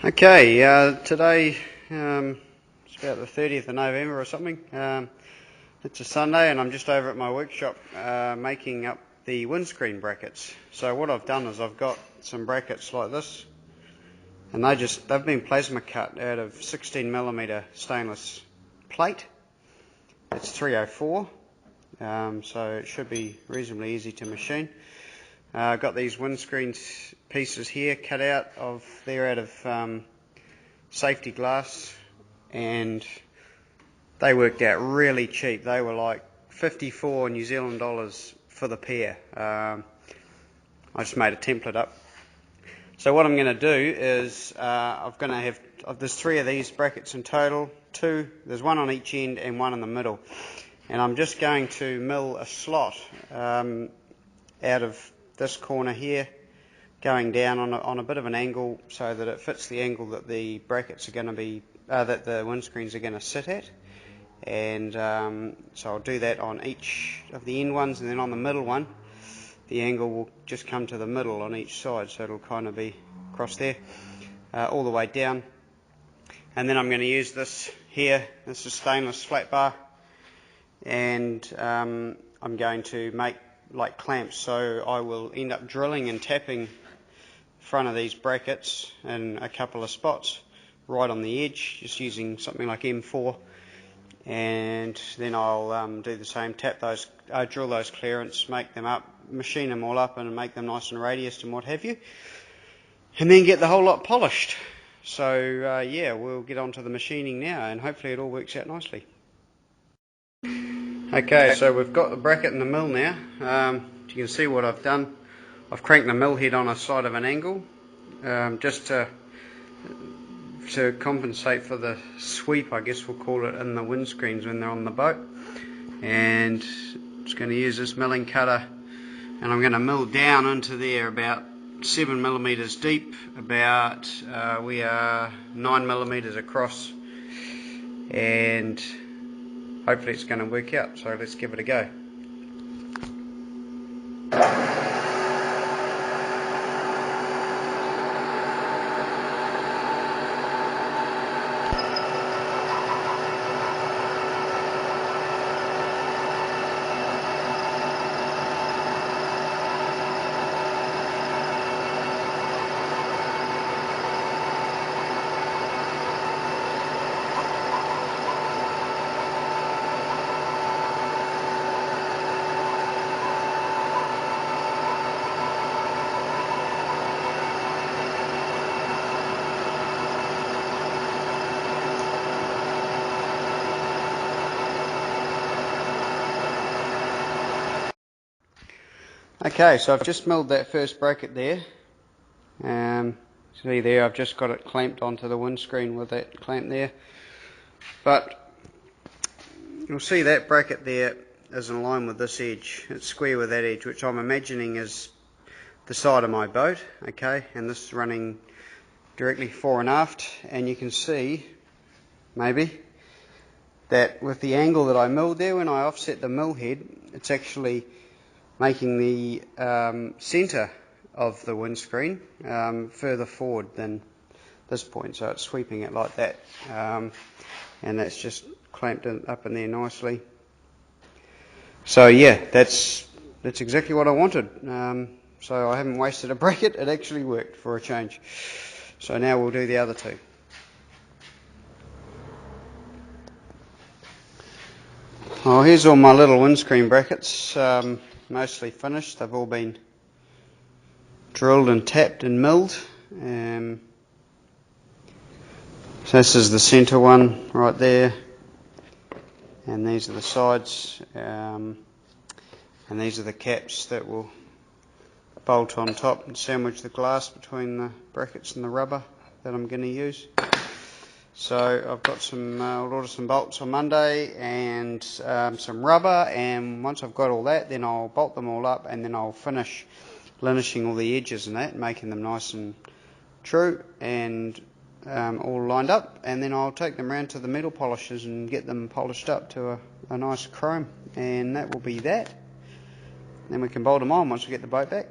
Okay, today it's about the 30th of November or something. It's a Sunday and I'm just over at my workshop making up the windscreen brackets. So what I've done is I've got some brackets like this, and they've been plasma cut out of 16mm stainless plate. It's 304, so it should be reasonably easy to machine. I've got these windscreen pieces here cut out of, they're out of safety glass, and they worked out really cheap. They were like 54 New Zealand dollars for the pair. I just made a template up. So what I'm going to do is there's 3 of these brackets in total. 2, there's 1 on each end and 1 in the middle. And I'm just going to mill a slot out of this corner here, going down on a bit of an angle so that it fits the angle that the brackets are going to be, that the windscreens are going to sit at. And so I'll do that on each of the end ones, and then on the middle one, the angle will just come to the middle on each side, so it'll kind of be across there, all the way down. And then I'm going to use this here. This is stainless flat bar, and I'm going to make like clamps, so I will end up drilling and tapping front of these brackets in a couple of spots right on the edge, just using something like M4, and then I'll do the same, drill those clearance, make them up, machine them all up and make them nice and radiused and what have you, and then get the whole lot polished. So yeah, we'll get on to the machining now, and hopefully it all works out nicely. Okay, so we've got the bracket in the mill now. You can see what I've done. I've cranked the mill head on a side of an angle, just to compensate for the sweep, I guess we'll call it, in the windscreens when they're on the boat. And just going to use this milling cutter, and I'm going to mill down into there about 7mm deep, about we are 9mm across, and hopefully it's going to work out, so let's give it a go. Okay, so I've just milled that first bracket there. See there, I've just got it clamped onto the windscreen with that clamp there. But you'll see that bracket there is in line with this edge. It's square with that edge, which I'm imagining is the side of my boat. Okay, and this is running directly fore and aft, and you can see, maybe, that with the angle that I milled there, when I offset the mill head, it's actually making the centre of the windscreen further forward than this point, so it's sweeping it like that, and that's just clamped up in there nicely. So yeah, that's exactly what I wanted. So I haven't wasted a bracket, it actually worked for a change. So now we'll do the other 2. Well, here's all my little windscreen brackets, mostly finished. They've all been drilled and tapped and milled. So this is the centre one right there, and these are the sides, and these are the caps that will bolt on top and sandwich the glass between the brackets and the rubber that I'm going to use. So I've got I'll order some bolts on Monday and some rubber, and once I've got all that, then I'll bolt them all up, and then I'll finish linishing all the edges and that, making them nice and true and all lined up, and then I'll take them around to the metal polishers and get them polished up to a nice chrome, and that will be that. Then we can bolt them on once we get the boat back.